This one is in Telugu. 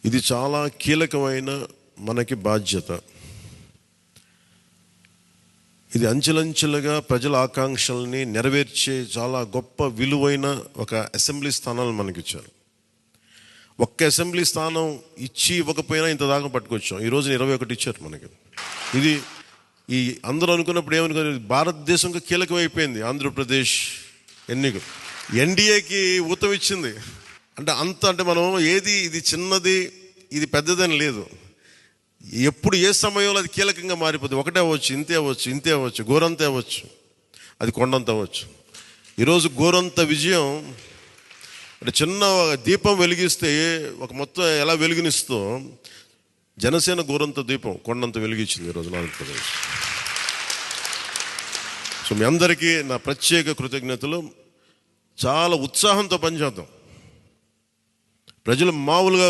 ఇది చాలా కీలకమైన మనకి బాధ్యత. ఇది అంచెలంచెలుగా ప్రజల ఆకాంక్షల్ని నెరవేర్చే చాలా గొప్ప విలువైన ఒక అసెంబ్లీ స్థానాలు మనకి ఇచ్చారు. ఒక్క అసెంబ్లీ స్థానం ఇచ్చి ఇవ్వకపోయినా ఇంత దాకా పట్టుకొచ్చాం. ఈరోజు 21 ఇచ్చారు మనకి. ఇది ఈ అందరూ అనుకున్నప్పుడు ఏమనుకున్నారు, భారతదేశంగా కీలకమైపోయింది ఆంధ్రప్రదేశ్ ఎన్నికలు. ఎన్డీఏకి ఊతం ఇచ్చింది. అంటే మనం ఏది ఇది చిన్నది ఇది పెద్దదని లేదు. ఎప్పుడు ఏ సమయంలో అది కీలకంగా మారిపోతుంది. ఒకటే అవ్వచ్చు, ఇంతే అవ్వచ్చు, గోరంత అవ్వచ్చు, అది కొండంత అవ్వచ్చు. ఈరోజు గోరంత విజయం అంటే చిన్న దీపం వెలిగిస్తే ఒక మొత్తం ఎలా వెలుగునిస్తో జనసేన గోరంత దీపం కొండంత వెలిగించింది ఈరోజు ఆంధ్రప్రదేశ్. సో మీ అందరికీ నా ప్రత్యేక కృతజ్ఞతలు. చాలా ఉత్సాహంతో పనిచేద్దాం. ప్రజలు మామూలుగా